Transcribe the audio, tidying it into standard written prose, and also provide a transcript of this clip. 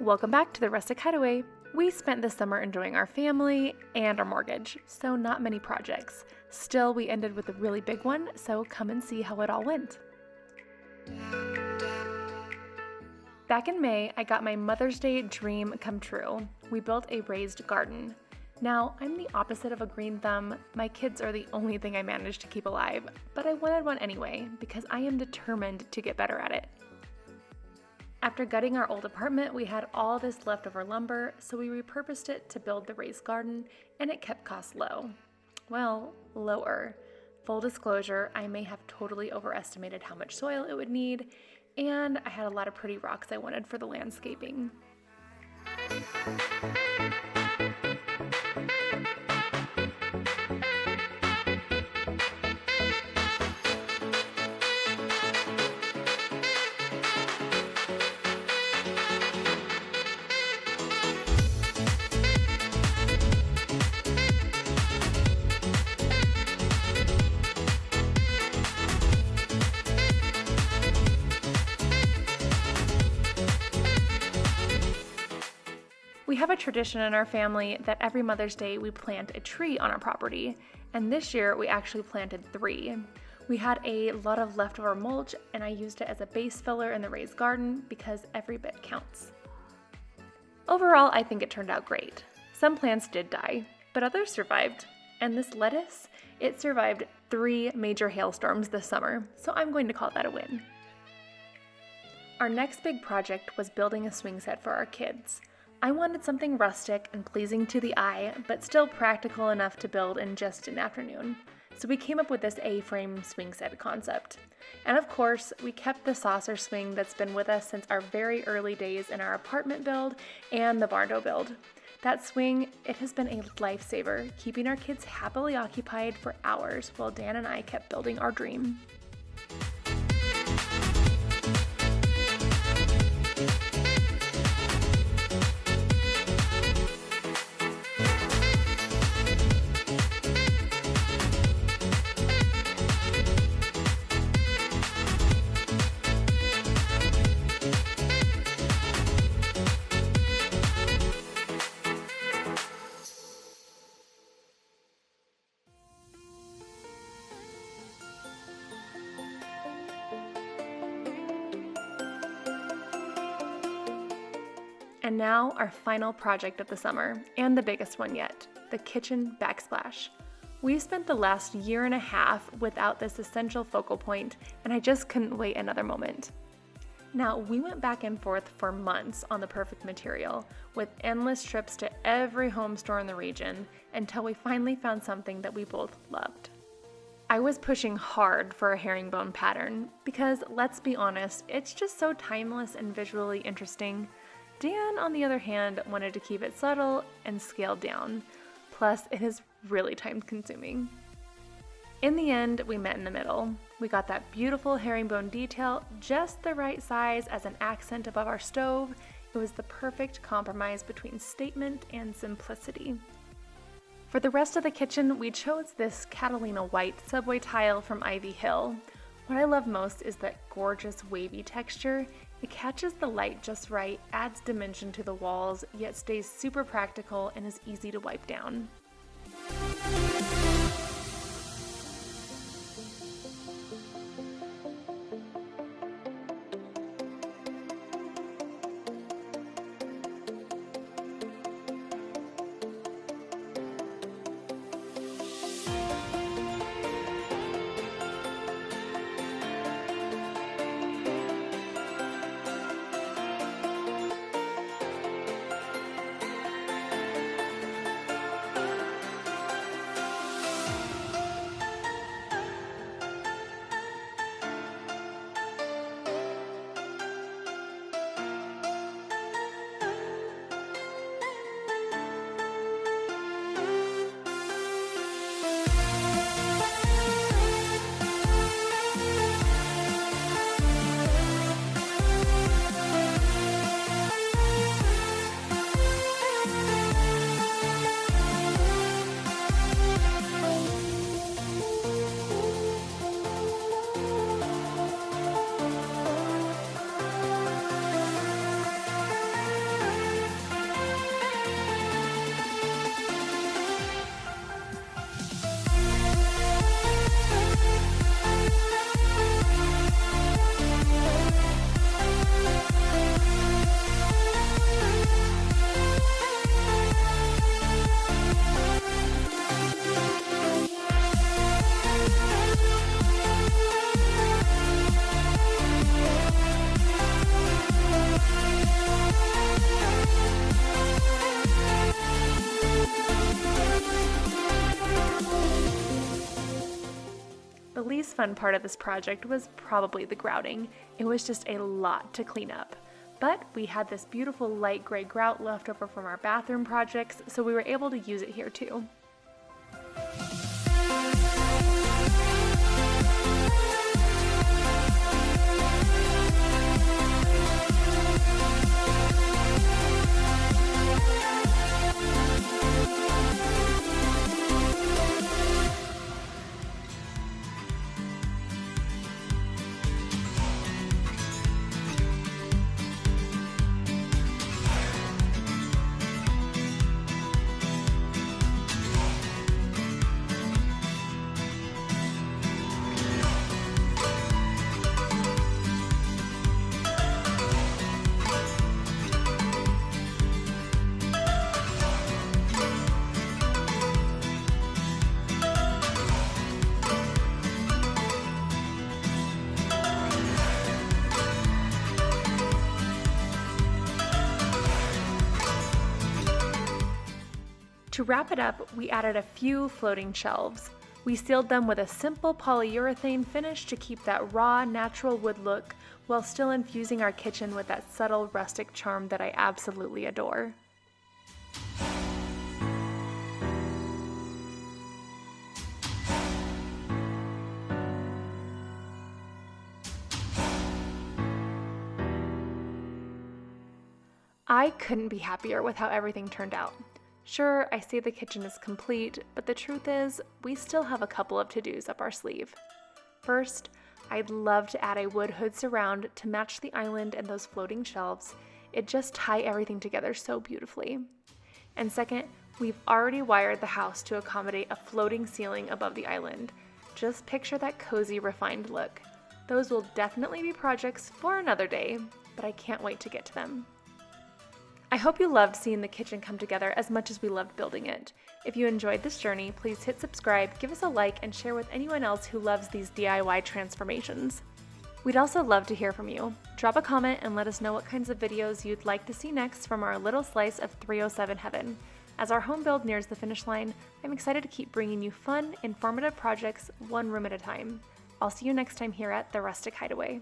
Welcome back to the Rustic Hideaway. We spent this summer enjoying our family and our mortgage, so not many projects. Still, we ended with a really big one, so come and see how it all went. Back in May, I got my Mother's Day dream come true. We built a raised garden. Now, I'm the opposite of a green thumb. My kids are the only thing I managed to keep alive, but I wanted one anyway because I am determined to get better at it. After gutting our old apartment, we had all this leftover lumber, so we repurposed it to build the raised garden, and it kept costs low. Well, lower. Full disclosure, I may have totally overestimated how much soil it would need, and I had a lot of pretty rocks I wanted for the landscaping. We have a tradition in our family that every Mother's Day we plant a tree on our property, and this year we actually planted 3. We had a lot of leftover mulch, and I used it as a base filler in the raised garden because every bit counts. Overall, I think it turned out great. Some plants did die, but others survived. And this lettuce, it survived 3 major hailstorms this summer, so I'm going to call that a win. Our next big project was building a swing set for our kids. I wanted something rustic and pleasing to the eye, but still practical enough to build in just an afternoon. So we came up with this A-frame swing set concept. And of course, we kept the saucer swing that's been with us since our very early days in our apartment build and the barndo build. That swing, it has been a lifesaver, keeping our kids happily occupied for hours while Dan and I kept building our dream. And now our final project of the summer, and the biggest one yet, the kitchen backsplash. We spent the last year and a half without this essential focal point, and I just couldn't wait another moment. Now, we went back and forth for months on the perfect material, with endless trips to every home store in the region, until we finally found something that we both loved. I was pushing hard for a herringbone pattern, because let's be honest, it's just so timeless and visually interesting. Dan, on the other hand, wanted to keep it subtle and scaled down. Plus, it is really time-consuming. In the end, we met in the middle. We got that beautiful herringbone detail just the right size as an accent above our stove. It was the perfect compromise between statement and simplicity. For the rest of the kitchen, we chose this Catalina white subway tile from Ivy Hill. What I love most is that gorgeous wavy texture. It catches the light just right, adds dimension to the walls, yet stays super practical and is easy to wipe down. fun part of this project was probably the grouting. It was just a lot to clean up. But we had this beautiful light gray grout left over from our bathroom projects, so we were able to use it here too. To wrap it up, we added a few floating shelves. We sealed them with a simple polyurethane finish to keep that raw, natural wood look while still infusing our kitchen with that subtle rustic charm that I absolutely adore. I couldn't be happier with how everything turned out. Sure, I say the kitchen is complete, but the truth is, we still have a couple of to-dos up our sleeve. First, I'd love to add a wood hood surround to match the island and those floating shelves. It just ties everything together so beautifully. And second, we've already wired the house to accommodate a floating ceiling above the island. Just picture that cozy, refined look. Those will definitely be projects for another day, but I can't wait to get to them. I hope you loved seeing the kitchen come together as much as we loved building it. If you enjoyed this journey, please hit subscribe, give us a like, and share with anyone else who loves these DIY transformations. We'd also love to hear from you. Drop a comment and let us know what kinds of videos you'd like to see next from our little slice of 307 heaven. As our home build nears the finish line, I'm excited to keep bringing you fun, informative projects one room at a time. I'll see you next time here at the Rustic Hideaway.